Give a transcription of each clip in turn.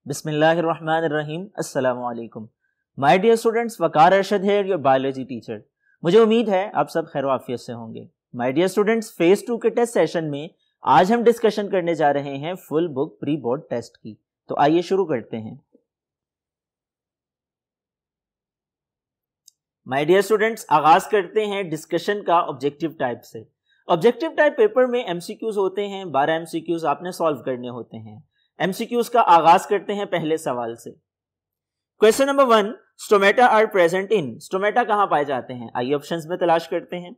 बिस्मिल्लाहिर्रहमानिर्रहीम। अस्सलामु अलैकुम। माय डियर स्टूडेंट्स, वकार अरशद है, योर बायोलॉजी टीचर। मुझे उम्मीद है आप सब खैर आफियत से होंगे। माय डियर स्टूडेंट्स, फेज 2 के टेस्ट सेशन में आज हम डिस्कशन करने जा रहे हैं full book pre board test की। तो आइए शुरू करते हैं। माय डियर स्टूडेंट्स, आगाज करते हैं डिस्कशन का ऑब्जेक्टिव टाइप से। ऑब्जेक्टिव टाइप पेपर में एमसीक्यूज होते हैं, 12 एमसीक्यूज आपने सॉल्व करने होते हैं। एमसीक्यूज का आगाज करते हैं पहले सवाल से। Question number 1, stomata are present in. Stomata कहां पाए जाते हैं? आइए ऑप्शंस में तलाश करते हैं।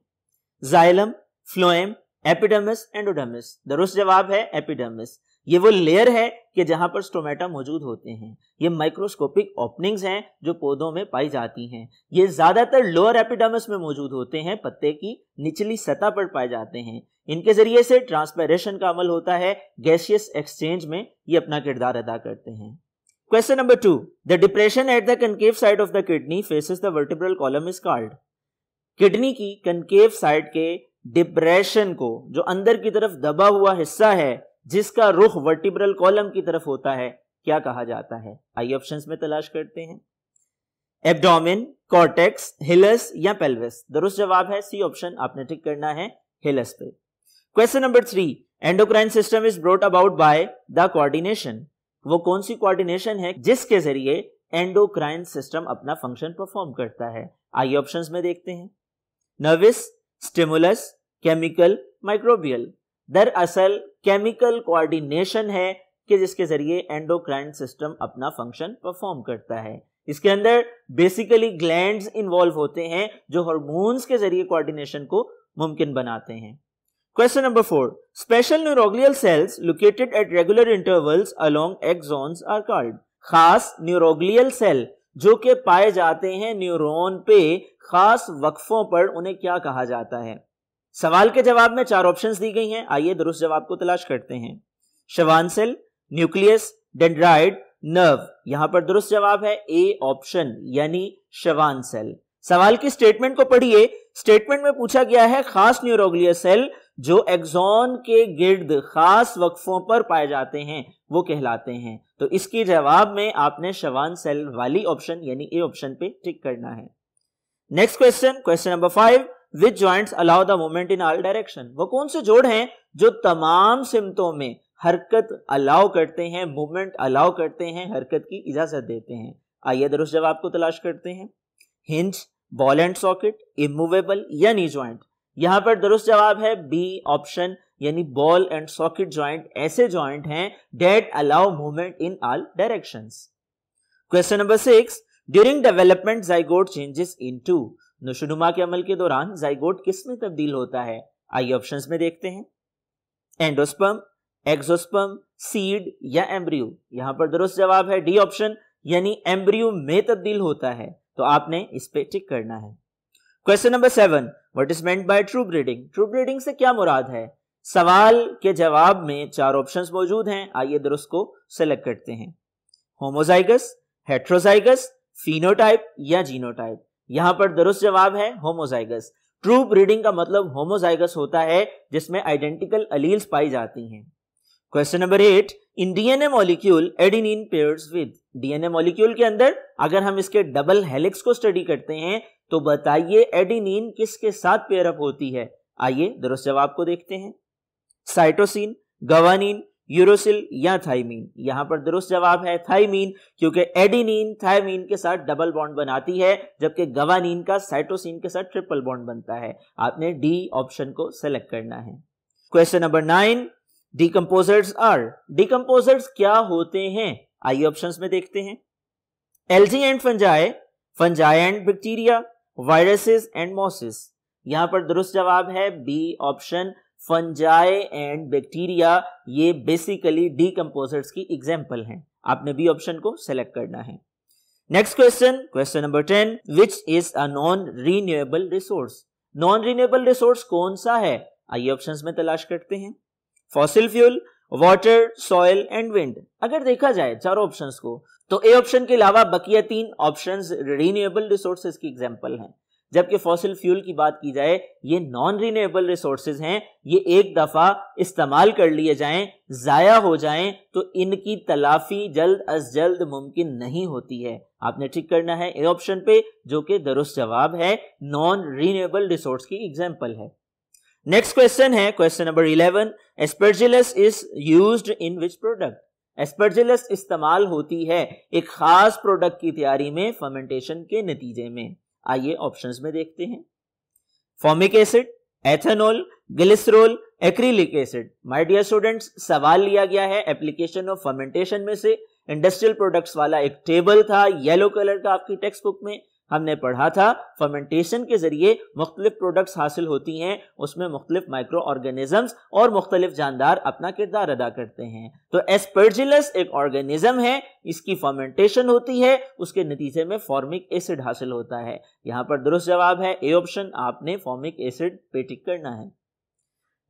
Xylem, phloem, epidermis, endodermis. दुरुस्त जवाब है एपिडर्मिस। ये वो लेयर है कि जहां पर स्टोमेटा मौजूद होते हैं। ये माइक्रोस्कोपिक ओपनिंग्स हैं जो पौधों में पाई जाती हैं। ये ज्यादातर लोअर एपिडर्मिस में मौजूद होते हैं, पत्ते की निचली सतह पर पाए जाते हैं। इनके जरिए से ट्रांसपायरेशन का अमल होता है, गैसियस एक्सचेंज में ये अपना किरदार अदा करते हैं। Question number 2, the depression at the concave side of the kidney faces the vertebral column is called. Kidney की कनकेव साइड के डिप्रेशन को, जो अंदर की तरफ दबा हुआ हिस्सा है जिसका रुख वर्टिब्रल कॉलम की तरफ होता है, क्या कहा जाता है? आइए ऑप्शंस में तलाश करते हैं। एब्डोमेन, कॉर्टेक्स, हिलस या पेल्विस। दुरुस्त जवाब है सी ऑप्शन, आपने टिक करना है हिलस पे। Question number 3, endocrine system is brought about by the coordination. वो कौन सी कोऑर्डिनेशन है जिसके जरिए एंडोक्राइन सिस्टम अपना फंक्शन परफॉर्म करता है? आइए ऑप्शंस में देखते हैं। Nervous, stimulus, chemical, microbial. दरअसल केमिकल कोऑर्डिनेशन है कि जिसके जरिए एंडोक्राइन सिस्टम अपना फंक्शन परफॉर्म करता है। इसके अंदर बेसिकली ग्लैंड्स इन्वॉल्व होते हैं जो हार्मोन्स के जरिए कोऑर्डिनेशन को मुमकिन बनाते हैं। Question number 4, special neuroglial cells located at regular intervals along axons are called. खास न्यूरोग्लियल सेल जो कि पाए जाते हैं न्यूरॉन पे खास वक्फों पर, उन्हें क्या कहा जाता है? सवाल के जवाब में 4 ऑप्शंस दी गई हैं। आइए दुरुस्त जवाब को तलाश करते हैं। शवान सेल, न्यूक्लियस, डेंड्राइड, नर्व। यहां पर दुरुस्त जवाब है ए ऑप्शन, यानी शवान सेल। सवाल की स्टेटमेंट को पढ़िए। स्टेटमेंट में पूछा गया है खास न्यूरोग्लियल सेल जो एक्सॉन के गिर्द खास वक्फों पर पाए जाते हैं वो कहलाते हैं। तो इसके जवाब में आपने शवान सेल वाली ऑप्शन यानी ए ऑप्शन पे टिक करना है। Next question, question number 5, which joints allow the movement in all direction. वो कौन से जोड़ हैं जो तमाम सिमतों में हरकत अलाउ करते हैं, मूवमेंट अलाउ करते हैं, हरकत की इजाजत देते हैं? आइए दुरुस्त जवाब को तलाश करते हैं। Hinge, ball and socket, immovable या नी जॉइंट। यहां पर दुरुस्त जवाब है बी ऑप्शन, यानी बॉल एंड सॉकेट जॉइंट ऐसे जॉइंट हैं that allow movement in all directions. Question number 6, during development zygote changes into. नशोनुमा के अमल के दौरान जाइगोट किस में तब्दील होता है? आइए ऑप्शंस में देखते हैं। एंडोस्पर्म, एक्सोस्पर्म, सीड या एम्ब्रियो। यहां पर दुरुस्त जवाब है डी ऑप्शन, यानी एम्ब्रियो में तब्दील होता है। तो आपने इस पे टिक करना है। Question number 7, what is meant by true breeding. True breeding से क्या मुराद है? सवाल के जवाब में 4 ऑप्शंस मौजूद हैं। आइए दुरुस्त को सेलेक्ट करते हैं। होमोजाइगस, हेट्रोजाइगस, फिनोटाइप या जीनोटाइप। यहां पर दुरुस्त जवाब है होमोजाइगस। ट्रू ब्रीडिंग का मतलब होमोजाइगस होता है जिसमें आइडेंटिकल अलील्स पाई जाती हैं। Question number 8, in DNA molecule adenine pairs with. DNA molecule के अंदर अगर हम इसके डबल हेलिक्स को स्टडी करते हैं तो बताइए एडेनिन किसके साथ पेयर अप होती है? आइए दुरुस्त जवाब को देखते हैं। साइटोसिन, गवानीन, यूरोसिल या थाइमीन। यहां पर दुरुस्त जवाब है थाइमीन, क्योंकि एडेनिन थाइमीन के साथ डबल बॉन्ड बनाती है जबकि गवानीन का साइटोसिन के साथ ट्रिपल बॉन्ड बनता है। आपने डी ऑप्शन को सेलेक्ट करना है। Question number 9, decomposers are. Decomposers क्या होते हैं? आइए ऑप्शंस में देखते हैं। Algae and fungi, fungi and bacteria, viruses and mosses. यहां पर दुरुस्त जवाब है B option, fungi and bacteria. ये बेसिकली डीकंपोजर्स की एग्जांपल हैं। आपने बी ऑप्शन को सेलेक्ट करना है। Next question, question number 10, which is a non renewable resource. Non renewable resource कौन सा है? आइए ऑप्शंस में तलाश करते हैं। Fossil fuel, water, soil and wind. अगर देखा जाए 4 ऑप्शंस को तो ए ऑप्शन के अलावा बकिया 3 ऑप्शंस रीन्यूएबल रिसोर्सेज की एग्जांपल हैं। जबकि फॉसिल फ्यूल की बात की जाए ये नॉन रिन्यूएबल रिसोर्सेज हैं, ये एक दफा इस्तेमाल कर लिए जाएं, जाया हो जाएं तो इनकी तलाफी जल्द अज जल्द मुमकिन नहीं होती है। आपने ठीक करना है ए ऑप्शन पे, जो कि दुरुस्त जवाब है, नॉन रिन्यूएबल रिसोर्स की एग्जांपल है। नेक्स्ट क्वेश्चन है question number 11, Aspergillus is used in which product? Aspergillus इस्तेमाल होती है एक खास प्रोडक्ट की तैयारी में फर्मेंटेशन के नतीजे में। आइए ऑप्शंस में देखते हैं। Formic acid, ethanol, glycerol, acrylic acid. My dear students, सवाल लिया गया है एप्लीकेशन ऑफ फर्मेंटेशन में से। इंडस्ट्रियल प्रोडक्ट्स वाला एक टेबल था येलो कलर का, आपकी टेक्स्ट बुक में हमने पढ़ा था। फर्मेंटेशन के जरिए मुख्तलिफ प्रोडक्ट्स हासिल होती हैं, उसमें मुख्तलिफ माइक्रो ऑर्गेनिजम्स और मुख्तलिफ जानदार अपना किरदार अदा करते हैं। तो एस्परजिलस एक ऑर्गेनिज्म है, इसकी फर्मेंटेशन होती है, उसके नतीजे में फॉर्मिक एसिड हासिल होता है। यहां पर दुरुस्त जवाब है ए ऑप्शन, आपने फॉर्मिक एसिड पे टिक करना है।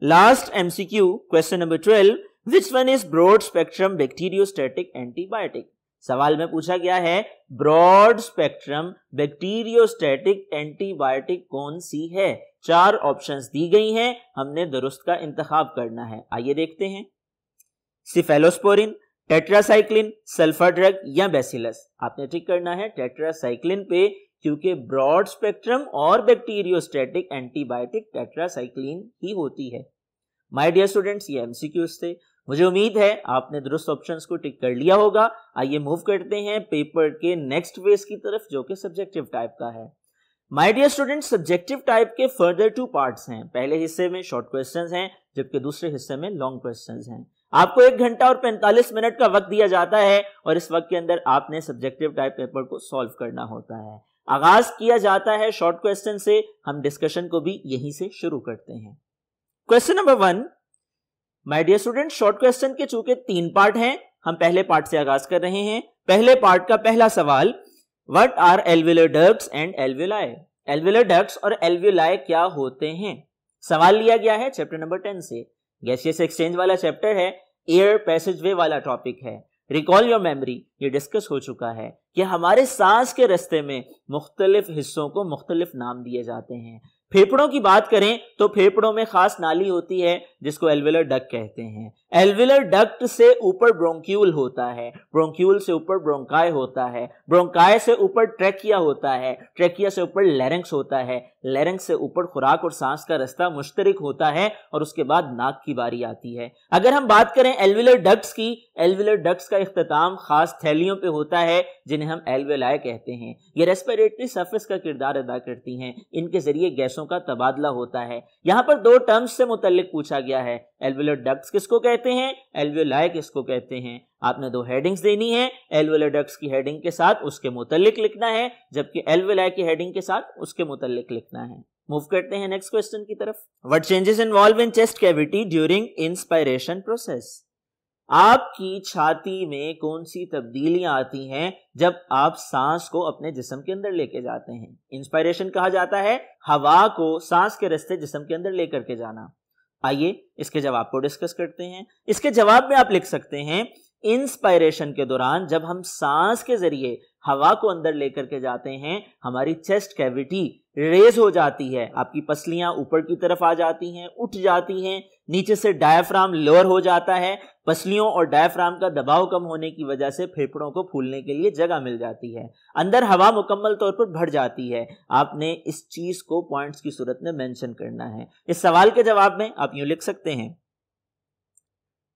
Last MCQ question number 12, which one is broad spectrum bacteriostatic antibiotic? सवाल में पूछा गया है ब्रॉड स्पेक्ट्रम बैक्टीरियोस्टैटिक एंटीबायोटिक कौन सी है? 4 ऑप्शंस दी गई हैं, हमने दुरुस्त का इंतखाब करना है। आइए देखते हैं। सिफेलोस्पोरिन, टेट्रासाइक्लिन, सल्फर ड्रग या बेसिलस? आपने ठीक करना है टेट्रासाइक्लिन पे, क्योंकि ब्रॉड स्पेक्ट्रम और बैक्टीरियोस्टैटिक एंटीबायोटिक टेट्रासाइक्लिन ही होती है। माय डियर स्टूडेंट्स, ये एमसीक्यूज थे। मुझे उम्मीद है आपने दुरुस्त ऑप्शंस को टिक कर लिया होगा। आइए मूव करते हैं पेपर के नेक्स्ट फेज की तरफ, जो कि सब्जेक्टिव टाइप का है। My dear students, subjective type के फर्दर 2 पार्ट्स हैं। पहले हिस्से में शॉर्ट क्वेश्चंस हैं, जबकि दूसरे हिस्से में लॉन्ग क्वेश्चंस हैं। आपको 1 घंटा और 45 मिनट का वक्त दिया जाता है और इस वक्त के अंदर आपने सब्जेक्टिव टाइप पेपर को सॉल्व करना होता है। आगाज किया जाता है शॉर्ट क्वेश्चन से, हम डिस्कशन को भी यहीं से शुरू करते हैं। Question number 1, my dear student, short question के चूंकि 3 पार्ट हैं, हम पहले पार्ट से आगाज कर रहे हैं। पहले पार्ट का पहला सवाल, what are alveolar ducts and alveoli? Alveolar ducts और एल्वियोलाई क्या होते हैं? सवाल लिया गया है चैप्टर नंबर 10 से। गैसियस एक्सचेंज वाला चैप्टर है, एयर पैसेजवे वाला टॉपिक है। रिकॉल योर मेमोरी, ये डिस्कस हो चुका है कि हमारे सांस के रास्ते में मुख्तलिफ हिस्सों को मुख्तलिफ नाम दिए जाते हैं। फेफड़ों की बात करें तो फेफड़ों में खास नाली होती है जिसको एल्वियोलर डक्ट कहते हैं। एल्वियोलर डक्ट से ऊपर ब्रोंक्यूल होता है, ब्रोंक्यूल से ऊपर ब्रोंकाई होता है, ब्रोंकाई से ऊपर ट्रैकिया होता है, ट्रैकिया से ऊपर लैरिंक्स होता है, लैरिंक्स से ऊपर खुराक और सांस का रास्ता मुश्तरक होता है और उसके बाद नाक की बारी आती है। अगर हम बात करें एल्वियोलर डक्ट्स की, एल्वियोलर डक्ट्स का इख्तिताम खास थैलियों पे होता है जिन्हें हम एल्वियोलाई कहते हैं। ये रेस्पिरेटरी सरफेस का किरदार अदा करती हैं, इनके जरिए गैसों का तबादला होता है। यहां पर 2 टर्म्स से मुतल्लिक पूछा गया है, एल्वियोलर डक्ट्स किसको कहते हैं, एल्वियोलाई किसको कहते हैं। आपने 2 हेडिंग्स देनी है, एल्वियोलर डक्ट्स की हेडिंग के साथ उसके मुतल्लिक लिखना है, जबकि एल्वियोलाई की हेडिंग के साथ उसके मुतल्लिक लिखना है। मूव करते हैं नेक्स्ट क्वेश्चन की तरफ। What changes involve in chest cavity during inspiration process? आपकी छाती में कौन सी तब्दीलियां आती हैं जब आप सांस को अपने जिस्म के अंदर लेके जाते हैं? इंस्पायरेशन कहा जाता है हवा को सांस के रास्ते जिस्म के अंदर लेकर के जाना। आइए इसके जवाब को डिस्कस करते हैं। इसके जवाब में आप लिख सकते हैं, इंस्पायरेशन के दौरान जब हम सांस के जरिए हवा को अंदर लेकर के जाते हैं, हमारी चेस्ट कैविटी रेज हो जाती है, आपकी पसलियां ऊपर की तरफ आ जाती हैं, उठ जाती हैं, नीचे से डायफ्राम लोअर हो जाता है। पसलियों और डायफ्राम का दबाव कम होने की वजह से फेफड़ों को फूलने के लिए जगह मिल जाती है, अंदर हवा मुकम्मल तौर पर भर जाती है। आपने इस चीज को पॉइंट्स की सूरत में मेंशन करना है। इस सवाल के जवाब में आप यूं लिख सकते हैं,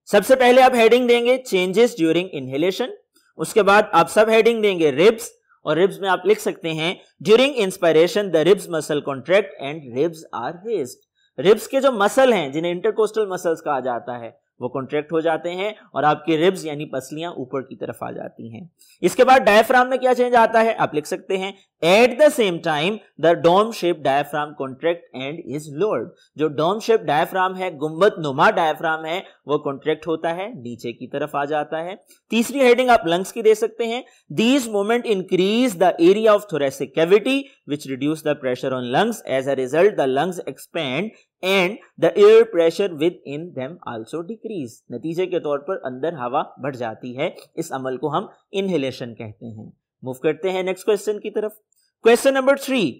सबसे पहले आप हेडिंग देंगे चेंजेस ड्यूरिंग इनहेलेशन, उसके बाद आप सब हेडिंग देंगे रिब्स, और रिब्स में आप लिख सकते हैं during inspiration the ribs muscle contract and ribs are raised. Ribs के जो मसल हैं जिन्हें इंटरकोस्टल मसल्स कहा जाता है वो कॉन्ट्रैक्ट हो जाते हैं और आपके रिब्स यानी पसलियां ऊपर की तरफ आ जाती हैं। इसके बाद डायफ्राम में क्या चेंज आता है, आप लिख सकते हैं at the same time the dome shape diaphragm contract and is lowered. जो डोम शेप डायफ्राम है, गुंबद नुमा डायफ्राम है, वो कॉन्ट्रैक्ट होता है, नीचे की तरफ आ जाता है। तीसरी हेडिंग आप लंग्स की दे सकते हैं, these movement increase the area of thoracic cavity which reduce the pressure on lungs, as a result the lungs expand and the air pressure within them also decrease. नतीजे के तौर पर अंदर हवा बढ़ जाती है, इस अमल को हम इनहेलेशन कहते हैं। मूव करते हैं नेक्स्ट क्वेश्चन की तरफ। Question number 3,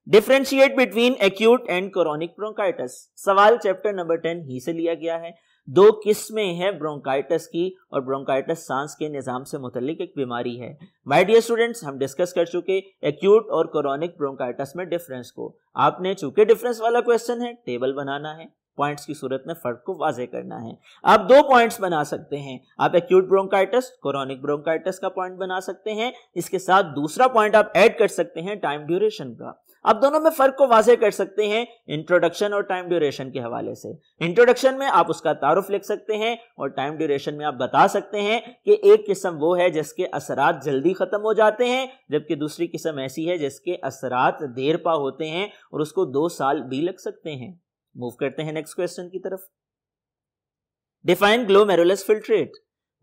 differentiate between acute and chronic bronchitis. सवाल चैप्टर नंबर 10 ही से लिया गया है। दो किस्में हैं ब्रोंकाइटिस की, और ब्रोंकाइटिस सांस के निजाम से मुतल्लिक एक बीमारी है। माय डियर स्टूडेंट्स, हम डिस्कस कर चुके एक्यूट और क्रोनिक ब्रोंकाइटिस में डिफरेंस को। आपने चूंकि डिफरेंस वाला क्वेश्चन है, टेबल बनाना है, पॉइंट्स की सूरत में फर्क को वाजे करना है। आप दो पॉइंट्स बना सकते हैं, आप एक्यूट ब्रोंकाइटिस, क्रोनिक ब्रोंकाइटिस का पॉइंट बना सकते हैं। इसके साथ दूसरा पॉइंट आप ऐड कर सकते हैं टाइम ड्यूरेशन का। आप दोनों में फर्क को वाजे कर सकते हैं इंट्रोडक्शन और टाइम ड्यूरेशन के हवाले से। इंट्रोडक्शन में आप उसका तारुफ लिख सकते हैं, और टाइम ड्यूरेशन में आप बता सकते हैं कि एक किस्म वो है जिसके असरात जल्दी खत्म हो जाते हैं, जबकि दूसरी किस्म ऐसी है जिसके असरात देर पा होते हैं और उसको 2 साल भी लग सकते हैं। मूव करते हैं नेक्स्ट क्वेश्चन की तरफ। Define glomerulus filtrate.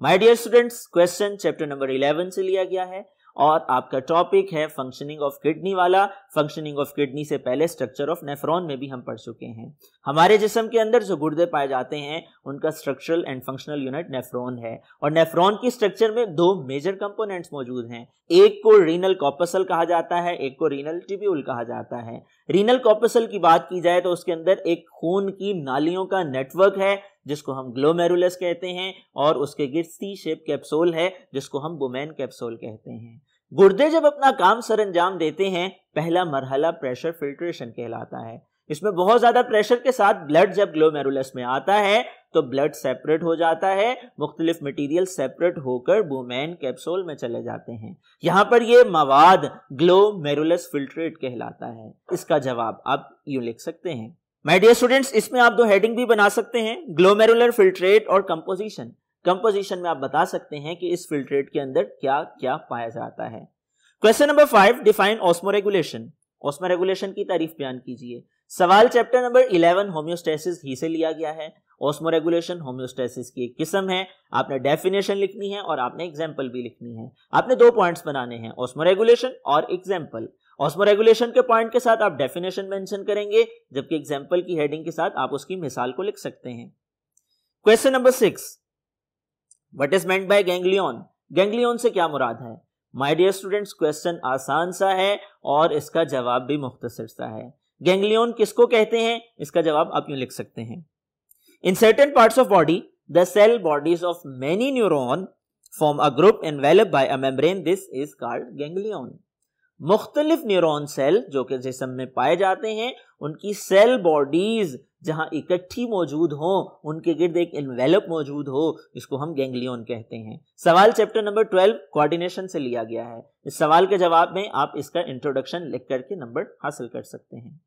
My dear students, question chapter number 11 से लिया गया है और आपका टॉपिक है फंक्शनिंग ऑफ किडनी वाला। फंक्शनिंग ऑफ किडनी से पहले स्ट्रक्चर ऑफ नेफ्रॉन में भी हम पढ़ चुके हैं। हमारे जिस्म के अंदर जो गुर्दे पाए जाते हैं उनका structural and functional unit nephron है, और नेफ्रॉन की स्ट्रक्चर में 2 मेजर कंपोनेंट्स मौजूद हैं। एक को रीनल कॉर्पसल कहा जाता है, एक को रीनल ट्यूब्यूल कहा जाता है। रीनल कॉर्पसल की बात की जाए तो उसके अंदर एक खून की नालियों का नेटवर्क है जिसको हम ग्लोमेरुलस कहते हैं, और उसके गिर्द सी शेप कैप्सूल है जिसको हम बुमेन कैप्सूल कहते हैं। गुर्दे जब अपना काम सरंजाम देते हैं, पहला मरहला प्रेशर फिल्ट्रेशन कहलाता है। इसमें बहुत ज्यादा प्रेशर के साथ ब्लड जब ग्लोमेरुलस में आता है तो ब्लड सेपरेट हो जाता है, मुख्तलिफ मटेरियल सेपरेट होकर बुमेन कैप्सूल में चले जाते हैं। यहां पर ये मवाद ग्लोमेरुलस फिल्ट्रेट कहलाता है। इसका जवाब आप यूं लिख सकते हैं। माय डियर स्टूडेंट्स, इसमें आप 2 हेडिंग भी बना सकते हैं, ग्लोमेरुलर फिल्ट्रेट और कंपोजिशन। कंपोजिशन में आप बता सकते हैं कि इस फिल्ट्रेट के अंदर क्या क्या पाया जाता है। Question number 5, define osmoregulation. Osmoregulation की तारीफ बयान कीजिए। सवाल चैप्टर नंबर 11 होम्योस्टेसिस ही से लिया गया है। ऑस्मोरेगुलेशन होम्योस्टेसिस की एक किस्म है। आपने डेफिनेशन लिखनी है और आपने एग्जाम्पल भी लिखनी है। आपने 2 पॉइंट्स बनाने हैं, ऑस्मोरेगुलेशन और एग्जाम्पल। ऑस्मोरेगुलेशन के पॉइंट के साथ आप डेफिनेशन मेंशन करेंगे, जबकि एग्जाम्पल की हेडिंग के साथ आप उसकी मिसाल को लिख सकते हैं। Question number 6, what is meant by ganglion. Ganglion से क्या मुराद है? माय डियर स्टूडेंट्स, क्वेश्चन आसान सा है और इसका जवाब भी मुख्तसर सा है। गैंग्लियन किसको कहते हैं? इसका जवाब आप यूं लिख सकते हैं। In certain parts of body the cell bodies of many neuron form a group enveloped by a membrane, this is called ganglion. मुख्तलिफ न्यूरॉन सेल जो कि जिस्म में पाए जाते हैं, उनकी सेल बॉडीज जहां इकट्ठी मौजूद हो, उनके गिर्द एक इन्वेलप मौजूद हो, इसको हम गैंग्लियन कहते हैं। सवाल चैप्टर नंबर 12 कोऑर्डिनेशन से लिया गया है। इस सवाल के जवाब में आप इसका इंट्रोडक्शन लिख करके नंबर हासिल कर सकते हैं।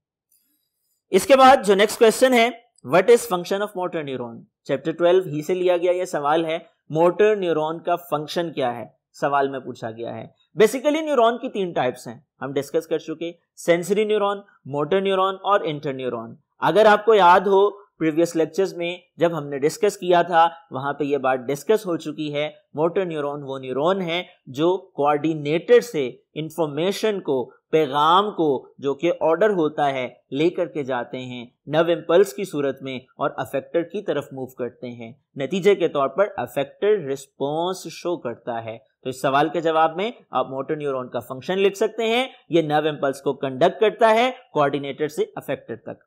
इसके बाद जो नेक्स्ट क्वेश्चन है, what is function of motor neuron. Chapter 12 ही से लिया गया यह सवाल है। मोटर न्यूरॉन का फंक्शन क्या है, सवाल में पूछा गया है। बेसिकली न्यूरॉन की 3 टाइप्स हैं, हम डिस्कस कर चुके, सेंसरी न्यूरॉन, मोटर न्यूरॉन और इंटर न्यूरॉन। अगर आपको याद हो प्रीवियस लेक्चर्स में जब हमने डिस्कस किया था, वहां पे ये बात डिस्कस हो चुकी है। मोटर न्यूरॉन वो न्यूरॉन है जो कोऑर्डिनेटर से इंफॉर्मेशन को, पैगाम को, जो कि ऑर्डर होता है, लेकर के जाते हैं नर्व इंपल्स की सूरत में और अफेक्टर की तरफ मूव करते हैं। नतीजे के तौर पर अफेक्टर रिस्पॉन्स शो करता है। तो इस सवाल के जवाब में आप मोटर न्यूरॉन का फंक्शन लिख सकते हैं। ये नर्व इंपल्स को कंडक्ट करता है कोऑर्डिनेटर से अफेक्टर तक।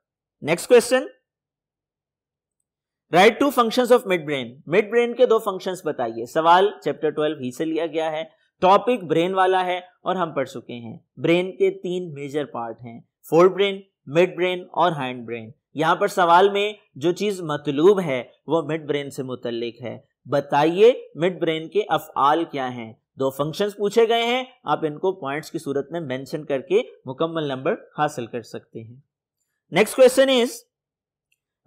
Next question, right 2 functions of mid brain. Mid brain के 2 फंक्शंस बताइए। सवाल चैप्टर 12 ही से लिया गया है। टॉपिक ब्रेन वाला है और हम पढ़ चुके हैं। ब्रेन के 3 मेजर पार्ट हैं, फोर ब्रेन, मिड ब्रेन और हाइंड ब्रेन। यहां पर सवाल में जो चीज मतलूब है वो मिड ब्रेन से मुतल्लिक है। बताइए मिड ब्रेन के अफआल क्या हैं। 2 फंक्शंस पूछे गए हैं, आप इनको पॉइंट्स की सूरत में मेंशन करके मुकम्मल नंबर हासिल कर सकते हैं। Next question is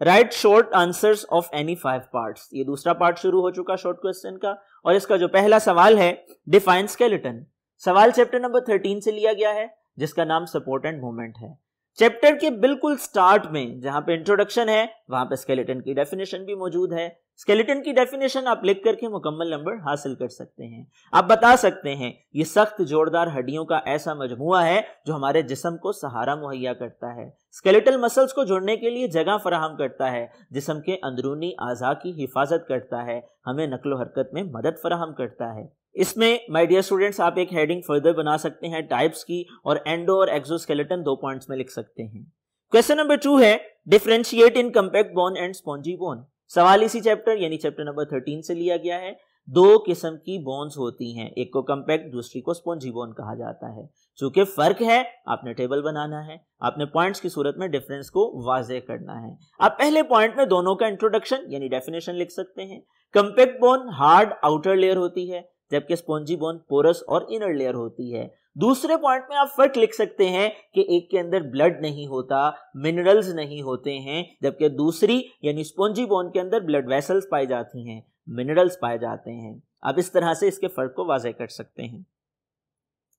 right short answers of any 5 parts. ये दूसरा पार्ट शुरू हो चुका शॉर्ट क्वेश्चन का, और इसका जो पहला सवाल है, डिफाइन स्केलेटन। सवाल चैप्टर नंबर 13 से लिया गया है जिसका नाम सपोर्ट एंड मूवमेंट है। चैप्टर के बिल्कुल स्टार्ट में जहां पे इंट्रोडक्शन है वहां पे स्केलेटन की डेफिनेशन भी मौजूद है। स्केलेटन की डेफिनेशन आप लिख करके मुकम्मल नंबर हासिल कर सकते हैं। आप बता सकते हैं ये सख्त जोरदार हड्डियों का ऐसा मजमुआ है जो हमारे जिस्म को सहारा मुहैया करता है, स्केलेटल मसल्स को जुड़ने के लिए जगह फराहम करता है, जिस्म के अंदरूनी आज़ा की हिफाजत करता है, हमें नक्लो हरकत में मदद फराहम करता है। इसमें माय डियर स्टूडेंट्स आप एक हेडिंग फर्दर बना सकते हैं टाइप्स की, और एंडो और एक्सोस्केलेटन 2 पॉइंट्स में लिख सकते हैं। क्वेश्चन नंबर 2 है differentiate in compact bone and spongy bone. सवाल इसी चैप्टर यानी चैप्टर नंबर 13 से लिया गया है। 2 किस्म की बोन्स होती हैं, एक को कॉम्पैक्ट दूसरी को स्पॉन्जी बोन कहा जाता है। चूंकि फर्क है आपने टेबल बनाना है, आपने पॉइंट्स की सूरत में डिफरेंस को वाज़ेह करना है। आप पहले पॉइंट में दोनों का इंट्रोडक्शन यानी डेफिनेशन लिख सकते हैं। Compact bone hard outer layer होती है, जबकि स्पॉन्जी बोन पोरस और इनर लेयर होती है। दूसरे पॉइंट में आप फर्क लिख सकते हैं कि एक के अंदर ब्लड नहीं होता, मिनरल्स नहीं होते हैं, जबकि दूसरी यानी स्पॉन्जी बोन के अंदर ब्लड वेसल्स पाई जाती हैं, मिनरल्स पाए जाते हैं। आप इस तरह से इसके फर्क को वाज़ेह कर सकते हैं।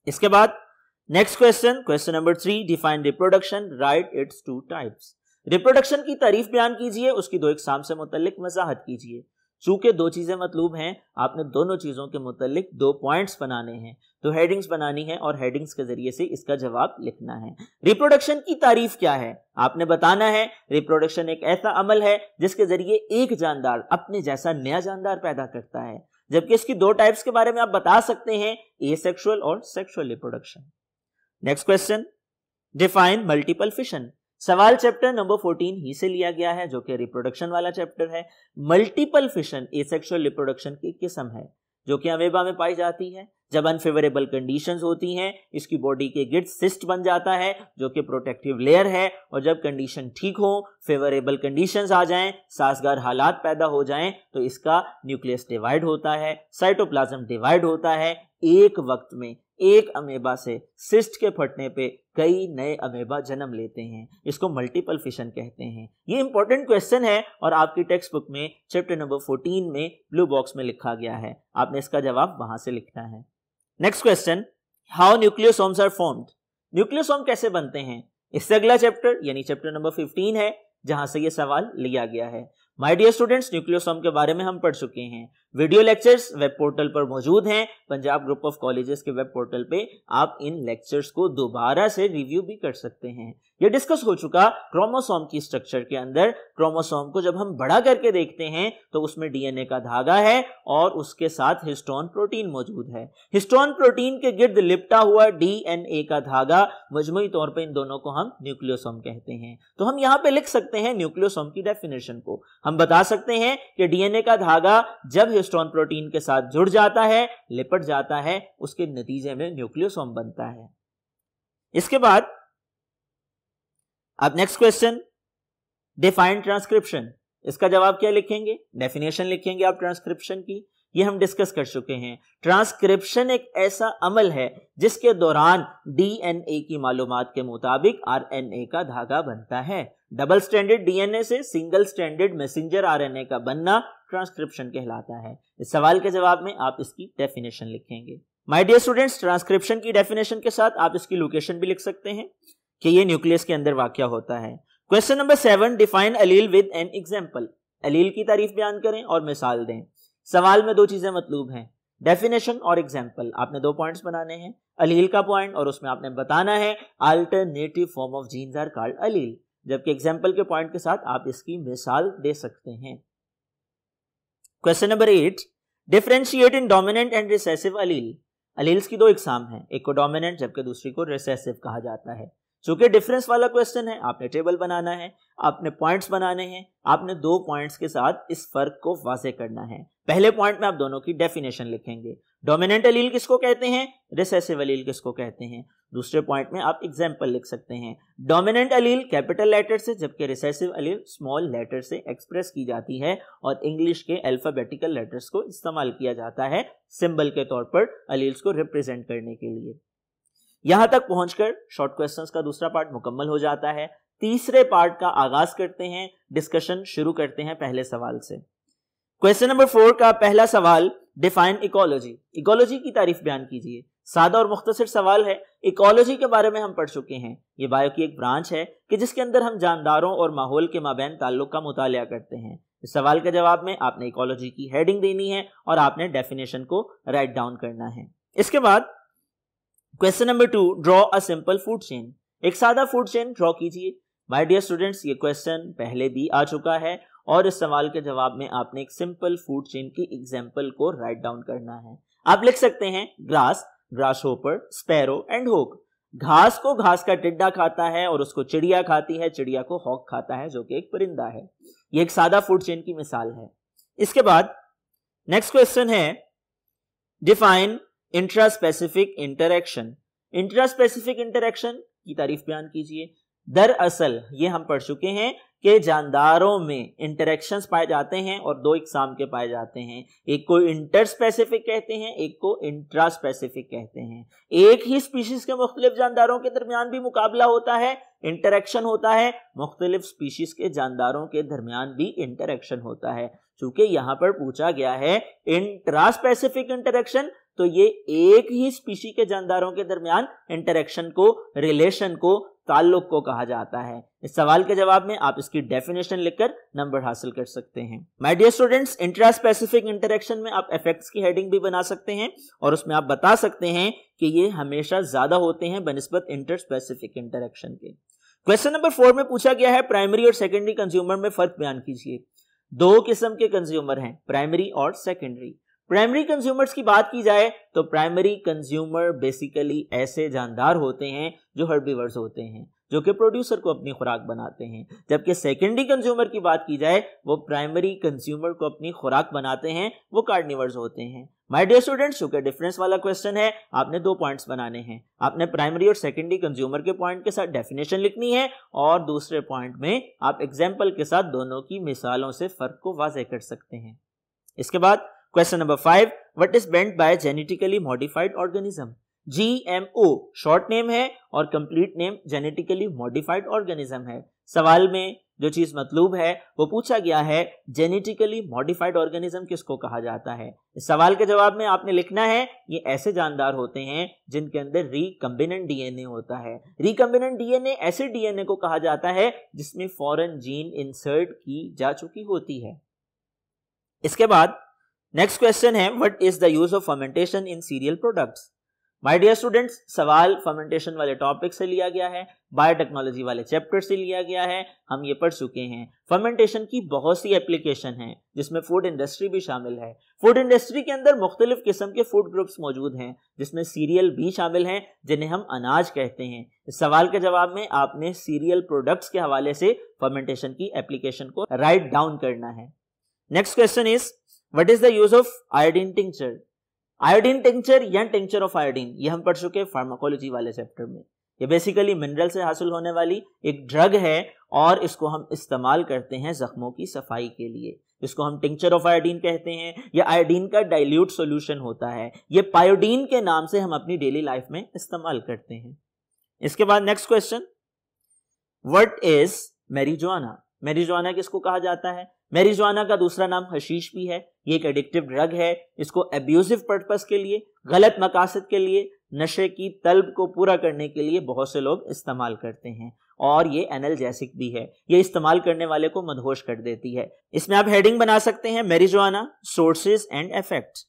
इसके बाद next question number 3, define reproduction, right it's 2 types. Reproduction की तारीफ बयान कीजिए, उसकी 2 इकसाम से मुतल्लिक वजाहत कीजिए। चूंकि 2 चीजें मतलूब हैं, आपने दोनों चीजों के मुतल्लिक 2 पॉइंट्स बनाने हैं, तो हेडिंग्स बनानी है और हेडिंग्स के जरिए से इसका जवाब लिखना है। रिप्रोडक्शन की तारीफ क्या है, आपने बताना है रिप्रोडक्शन एक ऐसा अमल है जिसके जरिए एक जानदार अपने जैसा नया जानदार पैदा करता है, जबकि इसकी 2 टाइप्स के बारे में आप बता सकते हैं, एसेक्सुअल और sexual reproduction. Next question, define multiple fission. सवाल चैप्टर नंबर 14 ही से लिया गया है, जो कि रिप्रोडक्शन वाला चैप्टर है। मल्टीपल फिशन एसेक्सुअल रिप्रोडक्शन की किस्म है जो कि अमेबा में पाई जाती है। जब अनफेवरेबल कंडीशंस होती हैं, इसकी बॉडी के गिर्द सिस्ट बन जाता है जो कि प्रोटेक्टिव लेयर है, और जब कंडीशन ठीक हो, फेवरेबल कंडीशंस आ जाएं, साजगार हालात पैदा हो जाएं, तो इसका न्यूक्लियस डिवाइड होता है, साइटोप्लाज्म डिवाइड होता है। एक वक्त में एक अमेबा से सिस्ट के फटने पे कई नए अमेबा जन्म लेते हैं, इसको मल्टीपल फिशन कहते हैं। ये इंपॉर्टेंट क्वेश्चन है और आपकी टेक्स्ट बुक में चैप्टर नंबर 14 में ब्लू बॉक्स में लिखा गया है, आपने इसका जवाब वहां से लिखना है। Next question, how nucleosomes are formed. Nucleosome कैसे बनते हैं, इससे अगला चैप्टर यानी चैप्टर नंबर 15 है जहां से ये सवाल लिया गया है। माय डियर स्टूडेंट्स, न्यूक्लियोसोम के बारे में हम पढ़ चुके हैं। वीडियो लेक्चर्स वेब पोर्टल पर मौजूद हैं, पंजाब ग्रुप ऑफ कॉलेजेस के वेब पोर्टल पे आप इन लेक्चर्स को दोबारा से रिव्यू भी कर सकते हैं। ये डिस्कस हो चुका क्रोमोसोम की स्ट्रक्चर के अंदर। क्रोमोसोम को जब हम बड़ा करके देखते हैं तो उसमें डीएनए का धागा है और उसके साथ हिस्टोन प्रोटीन मौजूद है। हिस्टोन प्रोटीन के गिर्द लिपटा हुआ डीएनए का धागा, मजमूई तौर पे इन दोनों को हम न्यूक्लियोसोम कहते हैं। तो हम यहाँ पे लिख सकते हैं न्यूक्लियोसोम की डेफिनेशन को। हम बता सकते हैं कि डीएनए का धागा जब हिस्टोन प्रोटीन के साथ जुड़ जाता है, लिपट जाता है, उसके नतीजे में न्यूक्लियोसोम बनता है। इसके बाद अब नेक्स्ट क्वेश्चन, डिफाइन ट्रांसक्रिप्शन। इसका जवाब क्या लिखेंगे, डेफिनेशन लिखेंगे आप ट्रांसक्रिप्शन की। ये हम डिस्कस कर चुके हैं। ट्रांसक्रिप्शन एक ऐसा अमल है जिसके दौरान डीएनए की मालूमात के मुताबिक आरएनए का धागा बनता है। डबल स्ट्रैंडेड डीएनए से सिंगल स्ट्रैंडेड मैसेंजर आरएनए का बनना ट्रांसक्रिप्शन कहलाता है। इस सवाल के जवाब में आप इसकी डेफिनेशन लिखेंगे। माय डियर स्टूडेंट्स, ट्रांसक्रिप्शन की डेफिनेशन के साथ आप इसकी लोकेशन भी लिख सकते हैं कि ये न्यूक्लियस के अंदर वाक़या होता है। Question number 7, define allele with an example. Allele की तारीफ बयान करें और मिसाल दें। सवाल में 2 चीजें मतलूब हैं, डेफिनेशन और एग्जांपल। आपने 2 पॉइंट्स बनाने हैं, अलील का पॉइंट और उसमें आपने बताना है alternative form of genes are called allele, जबकि एग्जांपल के पॉइंट के साथ आप इसकी मिसाल दे सकते हैं। Question number 8, differentiate in dominant and recessive Aleel. Alleles की 2 इकसाम हैं, एक को डोमिनेंट जबकि दूसरी को रिसेसिव कहा जाता है। चूंकि डिफरेंस वाला क्वेश्चन है, आपने टेबल बनाना है, आपने पॉइंट्स बनाने हैं, आपने 2 पॉइंट्स के साथ इस फर्क को वाज़ेह करना है। पहले पॉइंट में आप दोनों की डेफिनेशन लिखेंगे, डोमिनेंट अलील किसको कहते हैं, रिसेसिव अलील किसको कहते हैं। दूसरे पॉइंट में आप एग्जांपल लिख सकते हैं। डोमिनेंट अलील कैपिटल लेटर से जबकि रिसेसिव अलील स्मॉल लेटर से एक्सप्रेस की जाती है और इंग्लिश के अल्फाबेटिकल लेटर्स को इस्तेमाल किया जाता है सिंबल के तौर पर अलील्स को रिप्रेजेंट करने के लिए। यहां तक पहुंचकर शॉर्ट क्वेश्चंस का दूसरा पार्ट मुकम्मल हो जाता है। तीसरे पार्ट का आगाज करते हैं, डिस्कशन शुरू करते हैं पहले सवाल से। क्वेश्चन नंबर 4 का पहला सवाल, डिफाइन इकोलॉजी। इकोलॉजी की तारीफ बयान कीजिए। सादा और मुख्तसर सवाल है। इकोलॉजी के बारे में हम पढ़ चुके हैं, ये बायो की एक ब्रांच है कि जिसके अंदर हम जानदारों और माहौल के माबैन ताल्लुक का मुतालिया करते हैं। इस सवाल के जवाब में आपने इकोलॉजी की हेडिंग देनी है और आपने डेफिनेशन को राइट डाउन करना है। इसके बाद question number 2, draw a simple food chain. एक सादा फूड चेन ड्रॉ कीजिए। माय डियर स्टूडेंट्स, ये क्वेश्चन पहले भी आ चुका है और इस सवाल के जवाब में आपने एक सिंपल फूड चेन की एग्जांपल को राइट डाउन करना है। आप लिख सकते हैं grass, grasshopper, sparrow and hoc. घास को घास का टिड्डा खाता है और उसको चिड़िया खाती है, चिड़िया को हॉक खाता है जो कि एक परिंदा है। ये एक सादा फूड चेन की मिसाल है। इसके बाद नेक्स्ट क्वेश्चन है, define intraspecific interaction. Intraspecific interaction की तारीफ बयान कीजिए। दरअसल ये हम पढ़ चुके हैं कि जानदारों में इंटरेक्शंस पाए जाते हैं और दो इकसाम के पाए जाते हैं, एक को इंटरस्पेसिफिक कहते हैं, एक को इंट्रास्पेसिफिक कहते हैं। एक ही स्पीशीज के मुख्तलिफ जानदारों के दरमियान भी मुकाबला होता है, इंटरेक्शन होता है, मुख्तलिफ स्पीशीज के जानदारों के दरमियान भी इंटरेक्शन होता है। चूंकि यहां पर पूछा गया है इंट्रास्पेसिफिक इंटरेक्शन, तो ये एक ही स्पीशी के जानदारों के दरमियान इंटरेक्शन को, रिलेशन को, ताल्लुक को कहा जाता है। इस सवाल के जवाब में आप इसकी डेफिनेशन लिखकर नंबर हासिल कर सकते हैं। My dear students, intraspecific interaction में आप इफेक्ट्स की हेडिंग भी बना सकते हैं और उसमें आप बता सकते हैं कि ये हमेशा ज्यादा होते हैं बनिस्बत इंटरस्पेसिफिक इंटरेक्शन के। क्वेश्चन नंबर 4 में पूछा गया है, प्राइमरी और सेकेंडरी कंज्यूमर में फर्क बयान कीजिए। दो किस्म के कंज्यूमर हैं, प्राइमरी और सेकेंडरी। प्राइमरी कंज्यूमर्स की बात की जाए तो प्राइमरी कंज्यूमर बेसिकली ऐसे जानदार होते हैं जो हर्बीवर्स होते हैं, जो कि प्रोड्यूसर को अपनी खुराक बनाते हैं। जबकि सेकेंडरी कंज्यूमर की बात की जाए, वो प्राइमरी कंज्यूमर को अपनी खुराक बनाते हैं, वो कार्निवर्स होते हैं। माय डियर स्टूडेंट्स, चूंकि डिफरेंस वाला क्वेश्चन है, आपने 2 पॉइंट्स बनाने हैं। आपने प्राइमरी और सेकेंडरी कंज्यूमर के पॉइंट के साथ डेफिनेशन लिखनी है और दूसरे पॉइंट में आप एग्जाम्पल के साथ दोनों की मिसालों से फर्क को वाज़ेह कर सकते हैं। इसके बाद question number 5, what is meant by genetically modified organism. GMO short name है और complete name genetically modified organism है। सवाल में जो चीज मतलूब है वो पूछा गया है, जेनेटिकली मॉडिफाइड ऑर्गेनिज्म किसको कहा जाता है। इस सवाल के जवाब में आपने लिखना है, ये ऐसे जानदार होते हैं जिनके अंदर रिकम्बिनेंट डीएनए होता है। रिकम्बिनेंट डीएनए ऐसे डीएनए को कहा जाता है जिसमें फॉरेन जीन इंसर्ट की जा चुकी होती है। इसके बाद नेक्स्ट क्वेश्चन है, what is the use of fermentation in cereal products. My dear students, सवाल फर्मेंटेशन वाले टॉपिक से लिया गया है, बायोटेक्नोलॉजी वाले चैप्टर से लिया गया है, हम ये पढ़ चुके हैं। फर्मेंटेशन की बहुत सी एप्लीकेशन हैं जिसमें फूड इंडस्ट्री भी शामिल है। फूड इंडस्ट्री के अंदर मुख्तलिफ किस्म के फूड ग्रुप्स मौजूद हैं जिसमें सीरियल भी शामिल हैं जिन्हें हम अनाज कहते हैं। इस सवाल के जवाब में आपने सीरियल प्रोडक्ट्स के हवाले से फर्मेंटेशन की एप्लीकेशन को राइट डाउन करना है। Next question is, what is the use of iodine tincture. Iodine tincture या टिंक्चर ऑफ आयोडीन, ये हम पढ़ चुके हैं फार्माकोलॉजी वाले चैप्टर में। ये बेसिकली मिनरल से हासिल होने वाली एक ड्रग है और इसको हम इस्तेमाल करते हैं जख्मों की सफाई के लिए। इसको हम टिंक्चर ऑफ आयोडीन कहते हैं। यह आयोडीन का डाइल्यूट सॉल्यूशन होता है। ये पायोडीन के नाम से हम अपनी डेली लाइफ में इस्तेमाल करते हैं। इसके बाद next question, what is marijuana. Marijuana किसको कहा जाता है। मैरिजुआना का दूसरा नाम हशीश भी है। ये एक एडिक्टिव ड्रग है। इसको एब्यूजिव पर्पस के लिए, गलत मकासद के लिए, नशे की तलब को पूरा करने के लिए बहुत से लोग इस्तेमाल करते हैं और ये एनाल्जेसिक भी है। ये इस्तेमाल करने वाले को मदहोश कर देती है। इसमें आप हेडिंग बना सकते हैं, marijuana sources and effects.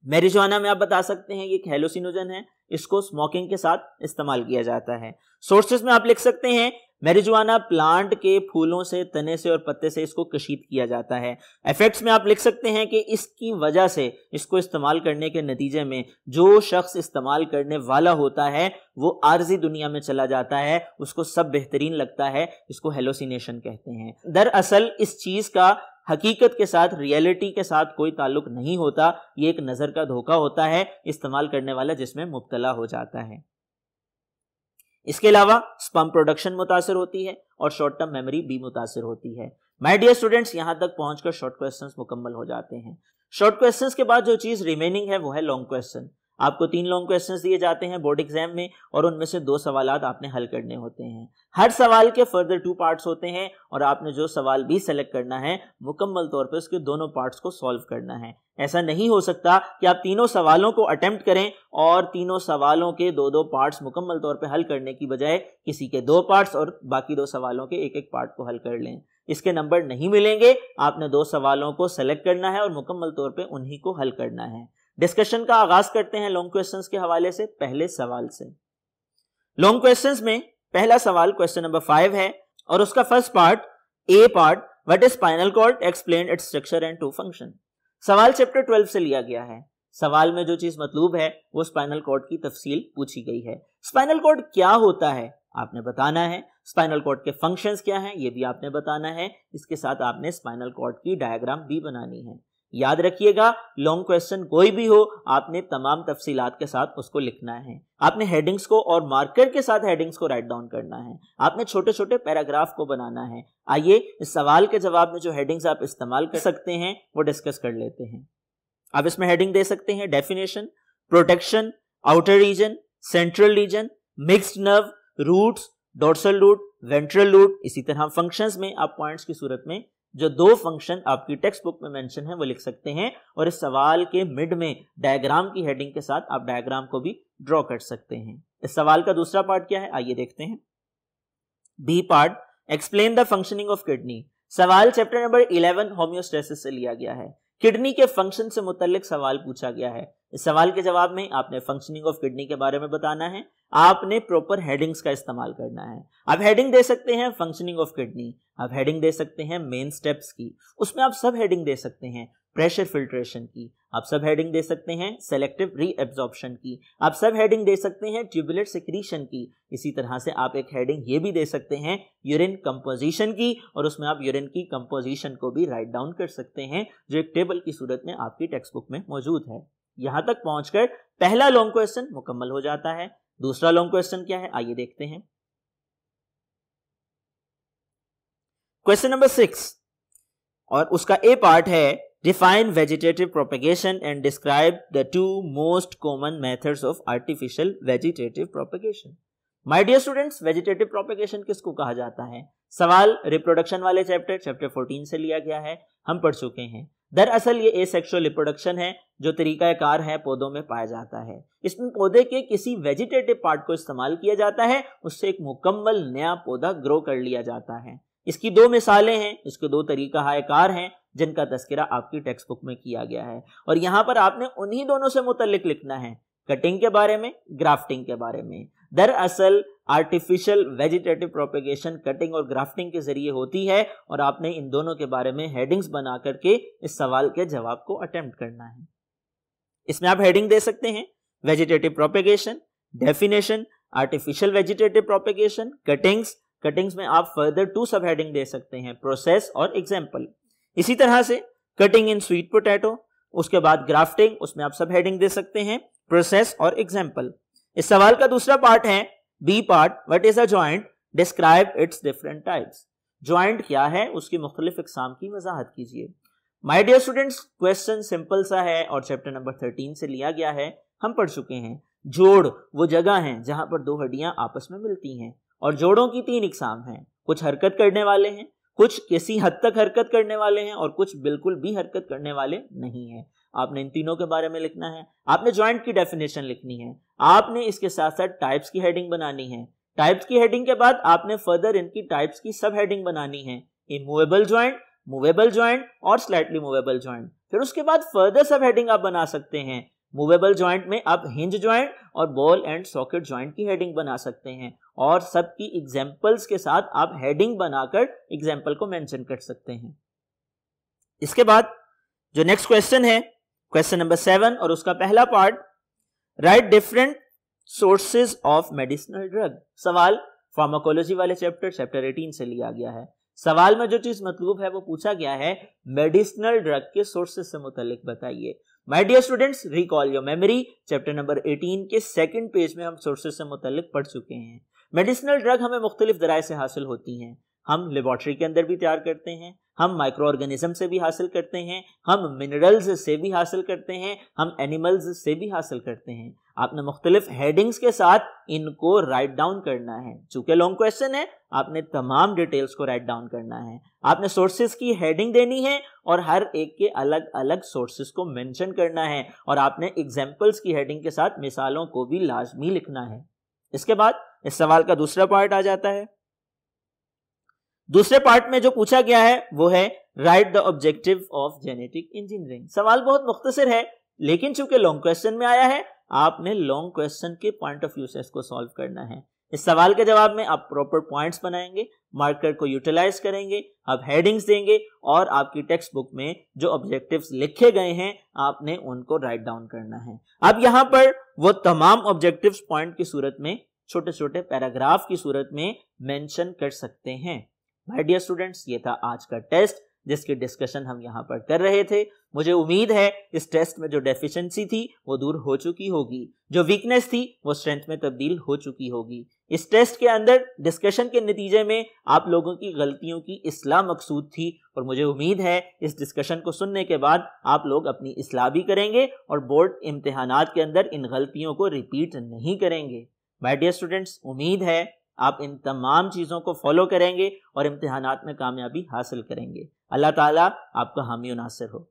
Marijuana में आप बता सकते हैं ये एक हेलोसिनोजन है, इसको स्मोकिंग के साथ इस्तेमाल किया जाता है। सोर्सेज में आप लिख सकते हैं, मैरिजुआना प्लांट के फूलों से, तने से और पत्ते से इसको कशीद किया जाता है। इफेक्ट्स में आप लिख सकते हैं कि इसकी वजह से, इसको इस्तेमाल करने के नतीजे में जो शख्स इस्तेमाल करने वाला होता है वो आर्जी दुनिया में चला जाता है, उसको सब बेहतरीन लगता है, इसको हेलोसिनेशन कहते हैं। दरअसल इस चीज का हकीकत के साथ, रियलिटी के साथ कोई ताल्लुक नहीं होता। ये एक नजर का धोखा होता है, इस्तेमाल करने वाला जिसमें मुब्तला हो जाता है। इसके अलावा स्पर्म प्रोडक्शन मुतासिर होती है और शॉर्ट टर्म मेमोरी भी मुतासिर होती है। माय डियर स्टूडेंट्स, यहां तक पहुंचकर शॉर्ट क्वेश्चंस मुकम्मल हो जाते हैं। शॉर्ट क्वेश्चंस के बाद जो चीज रिमेनिंग है वो है लॉन्ग क्वेश्चन। आपको 3 लॉन्ग क्वेश्चंस दिए जाते हैं बोर्ड एग्जाम में और उनमें से 2 सवालात आपने हल करने होते हैं। हर सवाल के फर्दर 2 पार्ट्स होते हैं और आपने जो सवाल भी सेलेक्ट करना है मुकम्मल तौर पर उसके दोनों पार्ट्स को सॉल्व करना है। ऐसा नहीं हो सकता कि आप तीनों सवालों को अटेम्प्ट करें और तीनों सवालों के 2-2 पार्ट्स मुकम्मल तौर पर हल करने की बजाय किसी के 2 पार्ट्स और बाकी 2 सवालों के 1-1 पार्ट को हल कर लें। इसके नंबर नहीं मिलेंगे। आपने 2 सवालों को सेलेक्ट करना है और मुकम्मल तौर पे उन्हीं को हल करना है। डिस्कशन का आगाज करते हैं लॉन्ग क्वेश्चंस के हवाले से पहले सवाल से। लॉन्ग क्वेश्चंस में पहला सवाल क्वेश्चन नंबर 5 है और उसका first part, A part, what is spinal cord, explain its structure and 2 function. सवाल चैप्टर 12 से लिया गया है। सवाल में जो चीज मतलूब है वो स्पाइनल कॉर्ड की तफसील पूछी गई है। स्पाइनल कॉर्ड क्या होता है आपने बताना है, स्पाइनल कॉर्ड के फंक्शंस क्या हैं ये भी आपने बताना है। इसके साथ आपने स्पाइनल कॉर्ड की डायग्राम भी बनानी है। याद रखिएगा, लॉन्ग क्वेश्चन कोई भी हो आपने तमाम तफसीलात के साथ उसको लिखना है। आपने हेडिंग्स को और मार्कर के साथ हेडिंग्स को राइट डाउन करना है। आपने छोटे छोटे पैराग्राफ को बनाना है। आइए इस सवाल के जवाब में जो हेडिंग्स आप इस्तेमाल कर सकते हैं वो डिस्कस कर लेते हैं। आप इसमें हेडिंग दे सकते हैं definition, protection, outer region, central region, mixed nerve, roots, dorsal root, ventral root. इसी तरह फंक्शंस में आप पॉइंट्स की सूरत में जो 2 फंक्शन आपकी टेक्स्ट बुक में मेंशन है वो लिख सकते हैं और इस सवाल के मिड में डायग्राम की हेडिंग के साथ आप डायग्राम को भी ड्रॉ कर सकते हैं। इस सवाल का दूसरा पार्ट क्या है आइए देखते हैं। B part, explain the functioning of kidney. सवाल चैप्टर नंबर 11 होम्योस्टेसिस से लिया गया है। किडनी के फंक्शन से मुतल्लिक सवाल पूछा गया है। इस सवाल के जवाब में आपने फंक्शनिंग ऑफ किडनी के बारे में बताना है। आपने प्रॉपर हेडिंग्स का इस्तेमाल करना है। आप हेडिंग दे सकते हैं फंक्शनिंग ऑफ किडनी, आप हेडिंग दे सकते हैं मेन स्टेप्स की, उसमें आप सब हेडिंग दे सकते हैं प्रेशर फिल्ट्रेशन की, आप सब हेडिंग दे सकते हैं सेलेक्टिव रीएब्जॉर्प्शन की, आप सब हेडिंग दे सकते हैं ट्यूबुलर सिक्रीशन की। इसी तरह से आप एक हेडिंग ये भी दे सकते हैं यूरिन कंपोजिशन की और उसमें आप यूरिन की कंपोजिशन को भी राइट डाउन कर सकते हैं जो एक टेबल की सूरत में आपकी टेक्स्ट बुक में मौजूद है। यहां तक पहुंचकर पहला लॉन्ग क्वेश्चन मुकम्मल हो जाता है। दूसरा लॉन्ग क्वेश्चन क्या है आइए देखते हैं। क्वेश्चन नंबर 6 और उसका ए पार्ट है define vegetative propagation and describe the 2 most common methods of artificial vegetative propagation. My dear students, vegetative propagation किसको कहा जाता है? सवाल रिप्रोडक्शन वाले चैप्टर 14 से लिया गया है, हम पढ़ चुके हैं। दरअसल ये एसेक्सुअल रिप्रोडक्शन है जो तरीकाकार है पौधों में पाया जाता है। इसमें पौधे के किसी वेजिटेटिव पार्ट को इस्तेमाल किया जाता है, उससे एक मुकम्मल नया पौधा ग्रो कर लिया जाता है। इसकी 2 मिसालें हैं, इसके 2 तरीकाकार हैं जिनका तस्करा आपकी टेक्स्ट बुक में किया गया है और यहां पर आपने उन्हीं दोनों से मुतल्लिक लिखना है, कटिंग के बारे में, ग्राफ्टिंग के बारे में। दरअसल आर्टिफिशियल वेजिटेटिव प्रोपेगेशन कटिंग और ग्राफ्टिंग के जरिए होती है और आपने इन दोनों के बारे में हेडिंग्स बना करके इस सवाल के जवाब को अटेम्प्ट करना है। इसमें आप हेडिंग दे सकते हैं vegetative propagation, definition, artificial vegetative propagation, cuttings में आप फर्दर 2 सब हेडिंग दे सकते हैं, प्रोसेस और एग्जाम्पल। इसी तरह से कटिंग इन स्वीट पोटैटो, उसके बाद ग्राफ्टिंग, उसमें आप सब हेडिंग दे सकते हैं, प्रोसेस और एग्जाम्पल। इस सवाल का दूसरा पार्ट है B part, what is a joint, describe its different types. Joint क्या है उसकी मुख्तलिफ इकसाम की वजाहत कीजिए। My dear students, question simple सा है और चैप्टर नंबर 13 से लिया गया है, हम पढ़ चुके हैं। जोड़ वो जगह है जहां पर 2 हड्डियां आपस में मिलती हैं और जोड़ों की 3 इकसाम हैं। कुछ हरकत करने वाले हैं, कुछ किसी हद तक हरकत करने वाले हैं और कुछ बिल्कुल भी हरकत करने वाले नहीं हैं। आपने इन तीनों के बारे में लिखना है। आपने जॉइंट की डेफिनेशन लिखनी है। आपने इसके साथ साथ टाइप्स की हेडिंग बनानी है। टाइप्स की हेडिंग के बाद आपने फर्दर इनकी टाइप्स की सब हेडिंग बनानी है, इमूवेबल जॉइंट, मूवेबल जॉइंट और स्लाइटली मूवेबल जॉइंट। फिर उसके बाद फर्दर सब हेडिंग आप बना सकते हैं। मूवेबल जॉइंट में आप हिंज जॉइंट और बॉल एंड सॉकेट जॉइंट की हेडिंग बना सकते हैं और सबकी एग्जांपल्स के साथ आप हेडिंग बनाकर एग्जांपल को मेंशन कर सकते हैं। इसके बाद जो नेक्स्ट क्वेश्चन है क्वेश्चन नंबर 7 और उसका पहला part, right different sources of medicinal drug. सवाल फार्माकोलॉजी वाले चैप्टर 18 से लिया गया है। सवाल में जो चीज मतलूब है वो पूछा गया है मेडिसिनल ड्रग के सोर्सेज से मुतालिक बताइए। My dear students, recall your memory, chapter number 18 के 2nd पेज में हम सोर्सेज से मुतालिक पढ़ चुके हैं। मेडिसिनल ड्रग हमें मुख्तलिफ दराए से हासिल होती हैं। हम लेबोरेटरी के अंदर भी तैयार करते हैं, हम माइक्रो ऑर्गेनिज्म से भी हासिल करते हैं, हम मिनरल्स से भी हासिल करते हैं, हम एनिमल्स से भी हासिल करते हैं। आपने मुख्तलिफ हेडिंग्स के साथ इनको राइट डाउन करना है। चूंकि लॉन्ग क्वेश्चन है, आपने तमाम डिटेल्स को राइट डाउन करना है। आपने सोर्सेज की हेडिंग देनी है और हर एक के अलग अलग सोर्सेज को मेंशन करना है और आपने एग्जांपल्स की हेडिंग के साथ मिसालों को भी लाजमी लिखना है। इसके बाद इस सवाल का दूसरा पार्ट आ जाता है, दूसरे पार्ट में जो पूछा गया है वो है right the objective of genetic engineering. सवाल बहुत मुख्तसर है, लेकिन चूंकि लॉन्ग क्वेश्चन में आया है, आपने लॉन्ग क्वेश्चन के पॉइंट ऑफ व्यू से इसको सॉल्व करना है। इस सवाल के जवाब में आप प्रॉपर पॉइंट्स बनाएंगे, मार्कर को यूटिलाइज करेंगे, आप हेडिंग्स देंगे और आपकी टेक्स्ट बुक में जो ऑब्जेक्टिव्स लिखे गए हैं आपने उनको राइट डाउन करना है। अब यहां पर वो तमाम ऑब्जेक्टिव्स पॉइंट की सूरत में, छोटे छोटे पैराग्राफ की सूरत में मेंशन कर सकते हैं। माय डियर स्टूडेंट्स, ये था आज का टेस्ट जिसकी डिस्कशन हम यहाँ पर कर रहे थे। मुझे उम्मीद है इस टेस्ट में जो डेफिशिएंसी थी वो दूर हो चुकी होगी, जो वीकनेस थी वो स्ट्रेंथ में तब्दील हो चुकी होगी। इस टेस्ट के अंदर डिस्कशन के नतीजे में आप लोगों की गलतियों की इस्लाह मकसूद थी और मुझे उम्मीद है इस डिस्कशन को सुनने के बाद आप लोग अपनी इस्लाह भी करेंगे और बोर्ड इम्तिहानात के अंदर इन गलतियों को रिपीट नहीं करेंगे। माय डियर स्टूडेंट्स, उम्मीद है आप इन तमाम चीज़ों को फॉलो करेंगे और इम्तिहानात में कामयाबी हासिल करेंगे। अल्लाह ताला आपका हामी और नासिर हो।